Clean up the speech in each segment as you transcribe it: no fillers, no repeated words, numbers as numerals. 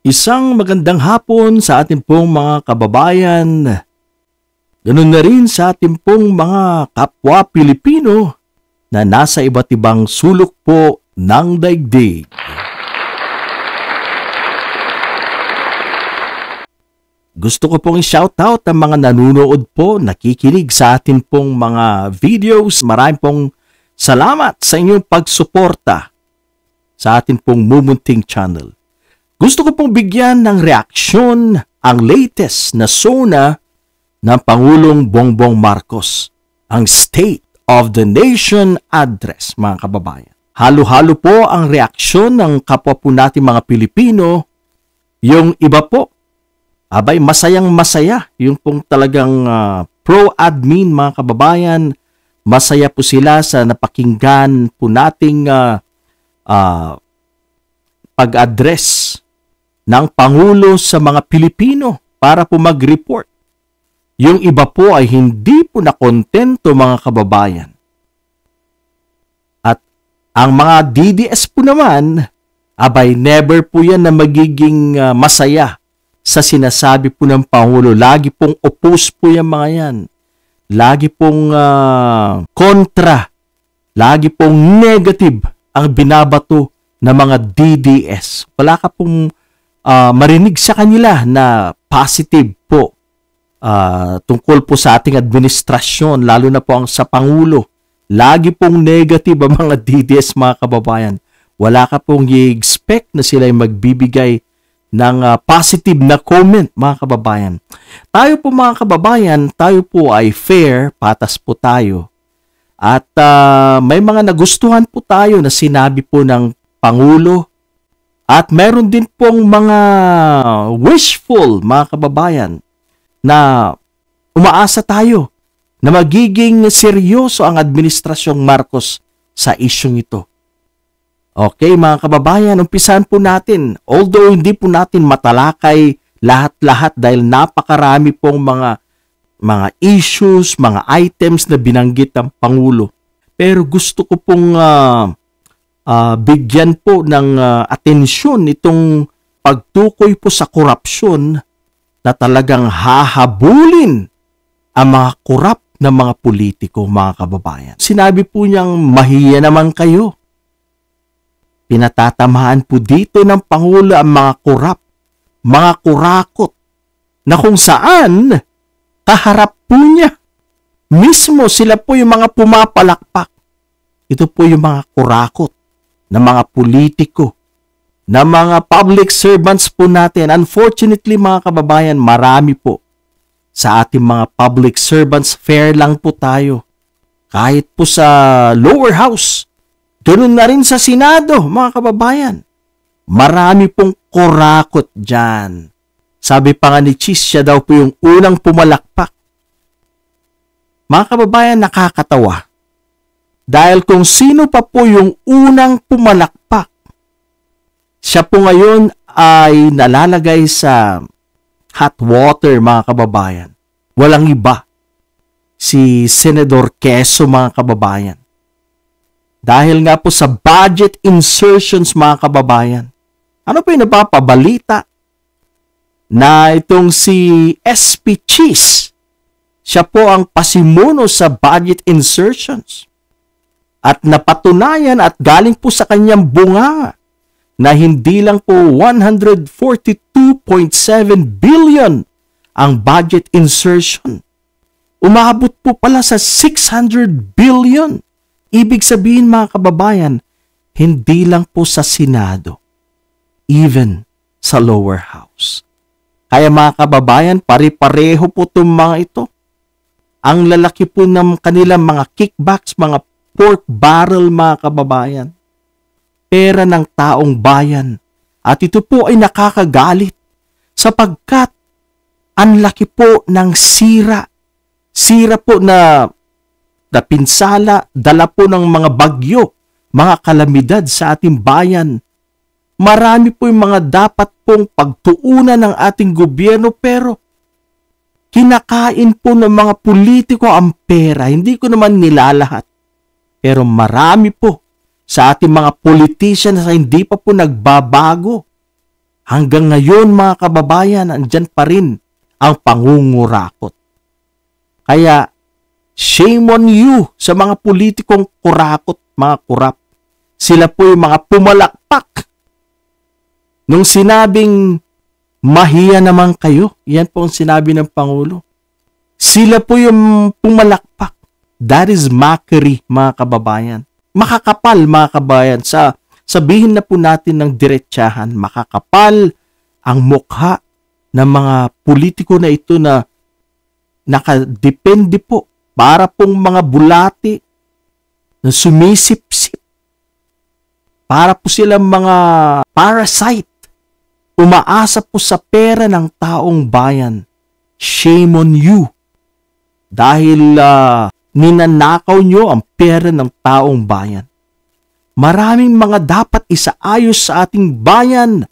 Isang magandang hapon sa ating pong mga kababayan. Ganun na rin sa ating pong mga kapwa Pilipino na nasa iba't ibang sulok po ng daigdig. Gusto ko pong i-shoutout ang mga nanonood po, nakikinig sa atin pong mga videos. Maraming pong salamat sa inyong pagsuporta sa atin pong mumunting channel. Gusto ko pong bigyan ng reaksyon ang latest na SONA ng Pangulong Bongbong Marcos, ang State of the Nation Address, mga kababayan. Halo-halo po ang reaksyon ng kapwa po natin mga Pilipino. Yung iba po, abay masayang-masaya, yung pong talagang pro-admin mga kababayan, masaya po sila sa napakinggan po nating pag-address ng Pangulo sa mga Pilipino para po mag-report. Yung iba po ay hindi po nakontento mga kababayan. At ang mga DDS po naman, abay never po yan na magiging masaya sa sinasabi po ng Pangulo. Lagi pong oppose po yung mga yan. Lagi pong kontra. Lagi pong negative ang binabato ng mga DDS. Wala ka pong marinig sa kanila na positive po tungkol po sa ating administrasyon, lalo na po ang sa Pangulo. Lagi pong negative ang mga DDS mga kababayan. Wala ka pong i-expect na sila ay magbibigay ng positive na comment mga kababayan. Tayo po mga kababayan, tayo po ay fair, patas po tayo. At may mga nagustuhan po tayo na sinabi po ng Pangulo. At meron din pong mga wishful, mga kababayan, na umaasa tayo na magiging seryoso ang Administrasyong Marcos sa isyong ito. Okay, mga kababayan, umpisahan po natin. Although hindi po natin matalakay lahat-lahat dahil napakarami pong mga issues, mga items na binanggit ng Pangulo. Pero gusto ko pong bigyan po ng atensyon itong pagtukoy po sa korupsyon na talagang hahabulin ang mga korap na mga politiko, mga kababayan. Sinabi po niyang mahiya naman kayo. Pinatatamaan po dito ng Pangulo ang mga korap, mga kurakot, na kung saan kaharap po niya. Mismo sila po yung mga pumapalakpak. Ito po yung mga kurakot na mga politiko, na mga public servants po natin. Unfortunately, mga kababayan, marami po sa ating mga public servants. Fair lang po tayo. Kahit po sa lower house, ganoon na rin sa Senado, mga kababayan. Marami pong kurakot dyan. Sabi pa nga ni Chis, siya daw po yung unang pumalakpak. Mga kababayan, nakakatawa. Dahil kung sino pa po yung unang pumalakpak, siya po ngayon ay nalalagay sa hot water, mga kababayan. Walang iba. Si Senador Quezon, mga kababayan. Dahil nga po sa budget insertions, mga kababayan. Ano po yung napapabalita? Na itong si SP Cheese, siya po ang pasimuno sa budget insertions. At napatunayan at galing po sa kanyang bunga na hindi lang po 142.7 billion ang budget insertion. Umabot po pala sa 600 billion. Ibig sabihin, mga kababayan, hindi lang po sa Senado, even sa lower house. Kaya mga kababayan, pare-pareho po itong mga ito. Ang lalaki po ng kanilang mga kickbacks, mga pork barrel, mga kababayan. Pera ng taong bayan. At ito po ay nakakagalit sapagkat ang laki po ng sira. Sira po na pinsala, dala po ng mga bagyo, mga kalamidad sa ating bayan. Marami po yung mga dapat pong pagtuunan ng ating gobyerno pero kinakain po ng mga politiko ang pera. Hindi ko naman nilalahat. Pero marami po sa ating mga politicians na hindi pa po nagbabago. Hanggang ngayon mga kababayan, andyan pa rin ang pangungurakot. Kaya, shame on you sa mga politikong kurakot, mga kurap. Sila po yung mga pumalakpak. Nung sinabing, mahiya naman kayo, yan po ang sinabi ng Pangulo. Sila po yung pumalakpak. That is mockery, mga kababayan. Makakapal, mga kababayan. Sabihin na po natin ng diretsahan, makakapal ang mukha ng mga politiko na ito na nakadepende po para pong mga bulati na sumisip-sip. Para po silang mga parasite. Umaasa po sa pera ng taong bayan. Shame on you. Dahil ninanakaw nyo ang pera ng taong bayan. Maraming mga dapat isaayos sa ating bayan.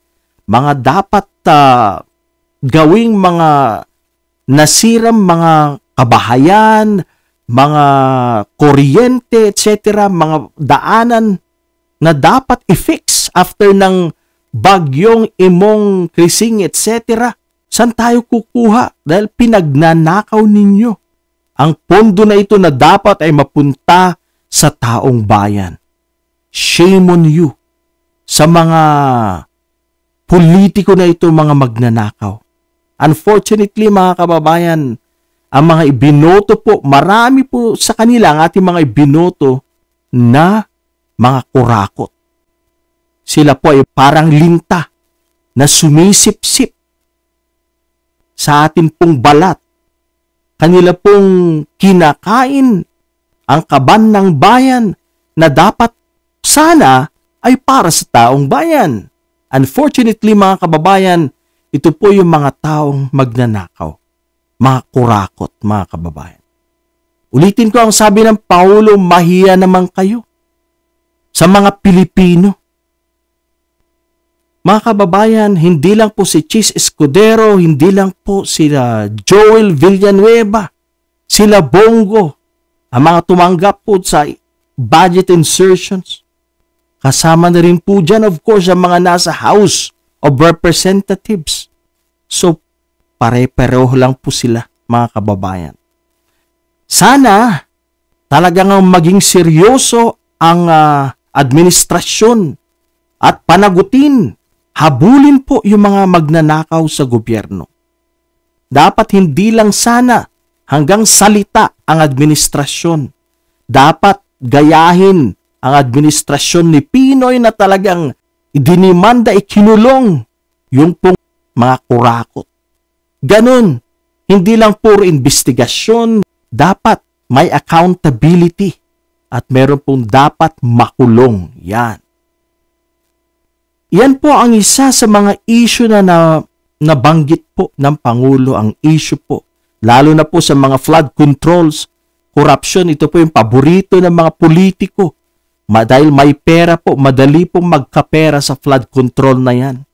Mga dapat gawing mga nasirang mga kabahayan, mga kuryente, etc., mga daanan na dapat i-fix after ng bagyong Imong, Krising, etc. Saan tayo kukuha? Dahil pinagnanakaw ninyo. Ang pondo na ito na dapat ay mapunta sa taong bayan. Shame on you sa mga politiko na ito, mga magnanakaw. Unfortunately, mga kababayan, ang mga ibinoto po, marami po sa kanila ang ating mga ibinoto na mga kurakot. Sila po ay parang linta na sumisip-sip sa atin pong balat. Kanila pong kinakain ang kaban ng bayan na dapat sana ay para sa taong bayan. Unfortunately, mga kababayan, ito po yung mga taong magnanakaw, mga kurakot, mga kababayan. Ulitin ko ang sabi ng Pangulo, mahiya naman kayo sa mga Pilipino. Mga kababayan, hindi lang po si Chis Escudero, hindi lang po sila Joel Villanueva, sila Bongo, ang mga tumanggap po sa budget insertions. Kasama na rin po dyan, of course, ang mga nasa House of Representatives. So, pare-pareho lang po sila, mga kababayan. Sana, talagang maging seryoso ang administrasyon at panagutin. Habulin po yung mga magnanakaw sa gobyerno. Dapat hindi lang sana hanggang salita ang administrasyon. Dapat gayahin ang administrasyon ni Pinoy na talagang idinimanda, ikinulong yung pong mga kurakot. Ganun, hindi lang puro investigasyon, dapat may accountability at meron pong dapat makulong. Yan. Yan po ang isa sa mga issue na nabanggit po ng Pangulo, ang issue po. Lalo na po sa mga flood controls, corruption, ito po yung paborito ng mga politiko. Dahil may pera po, madali pong magkapera sa flood control na yan.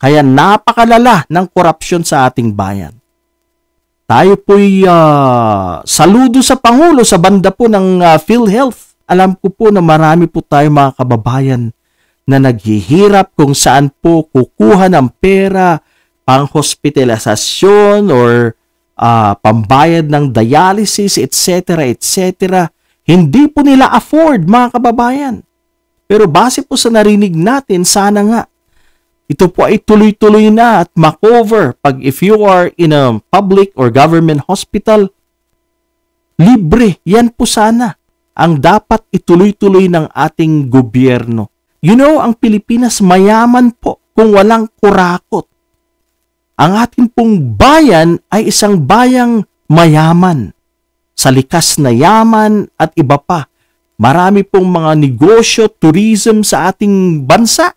Kaya napakalala ng corruption sa ating bayan. Tayo po'y saludo sa Pangulo sa banda po ng PhilHealth. Alam ko po na marami po tayo mga kababayan na naghihirap kung saan po kukuha ng pera pang hospitalisasyon or pambayad ng dialysis, etc., etc. Hindi po nila afford, mga kababayan. Pero base po sa narinig natin, sana nga ito po ay tuloy-tuloy na at makover. Pag if you are in a public or government hospital, libre. Yan po sana ang dapat ituloy-tuloy ng ating gobyerno. You know, ang Pilipinas mayaman po kung walang kurakot. Ang ating pong bayan ay isang bayang mayaman. Sa likas na yaman at iba pa. Marami pong mga negosyo, tourism sa ating bansa.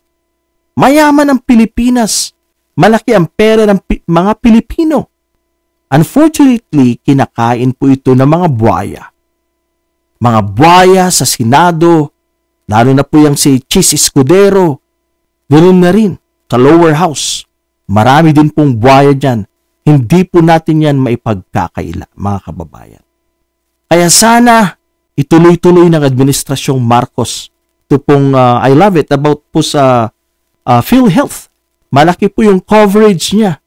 Mayaman ang Pilipinas. Malaki ang pera ng mga Pilipino. Unfortunately, kinakain po ito ng mga buhaya. Mga buhaya sa Senado, lalo na po yung si Chis Escudero, ganoon na rin sa lower house. Marami din pong buhaya dyan. Hindi po natin yan maipagkakaila, mga kababayan. Kaya sana ituloy-tuloy ng Administrasyong Marcos. Ito pong, I love it, about po sa PhilHealth. Malaki po yung coverage niya.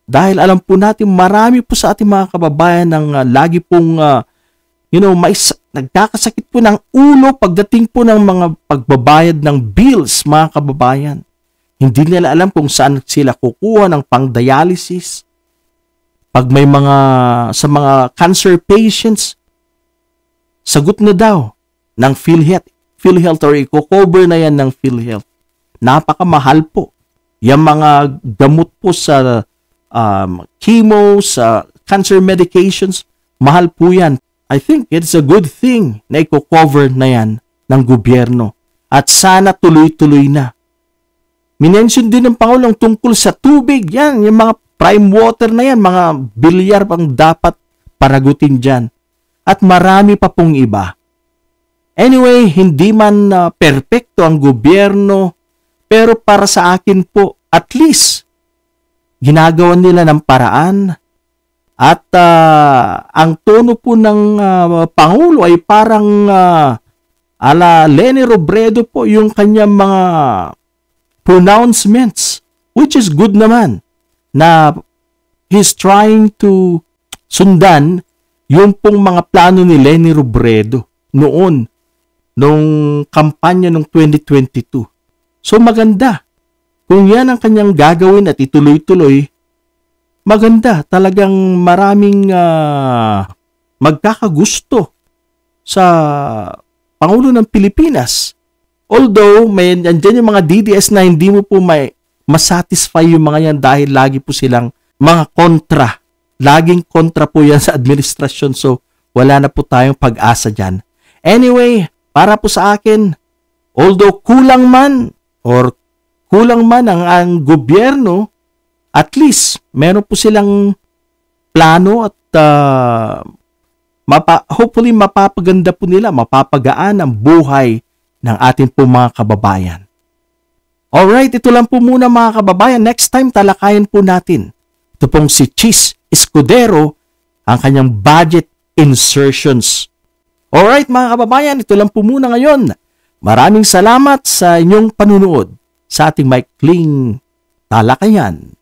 Dahil alam po natin marami po sa ating mga kababayan ng lagi pong nagkakasakit po ng ulo pagdating po ng mga pagbabayad ng bills, mga kababayan. Hindi nila alam kung saan sila kukuha ng pang-dialysis. Pag may sa mga cancer patients, sagot na daw ng PhilHealth or i-cover na yan ng PhilHealth. Napakamahal po. Yung mga gamot po sa chemo, sa cancer medications, mahal po yan. I think it's a good thing na i-cover na yan ng gobyerno. At sana tuloy-tuloy na. Minention din ng Pangulong tungkol sa tubig. Yan, yung mga prime water na yan, mga bilyar pang dapat paragutin dyan. At marami pa pong iba. Anyway, hindi man perpekto ang gobyerno, pero para sa akin po, at least, ginagawa nila ng paraan. At ang tono po ng Pangulo ay parang ala Leni Robredo po yung kanyang mga pronouncements, which is good naman, na he's trying to sundan yung pong mga plano ni Leni Robredo noon, nung kampanya ng 2022. So maganda. Kung yan ang kanyang gagawin at ituloy-tuloy, maganda. Talagang maraming magkakagusto sa Pangulo ng Pilipinas. Although, may andyan yung mga DDS na hindi mo po masatisfy yung mga yan dahil lagi po silang mga kontra. Laging kontra po yan sa administrasyon. So, wala na po tayong pag-asa dyan. Anyway, para po sa akin, although kulang man ang gobyerno, at least meron po silang plano at hopefully mapapaganda po nila, mapapagaan ang buhay ng ating po mga kababayan. Alright, ito lang po muna mga kababayan. Next time, talakayan po natin. Ito pong si Chis Escudero, ang kanyang budget insertions. Alright mga kababayan, ito lang po muna ngayon. Maraming salamat sa inyong panunood sa ating maikling talakayan.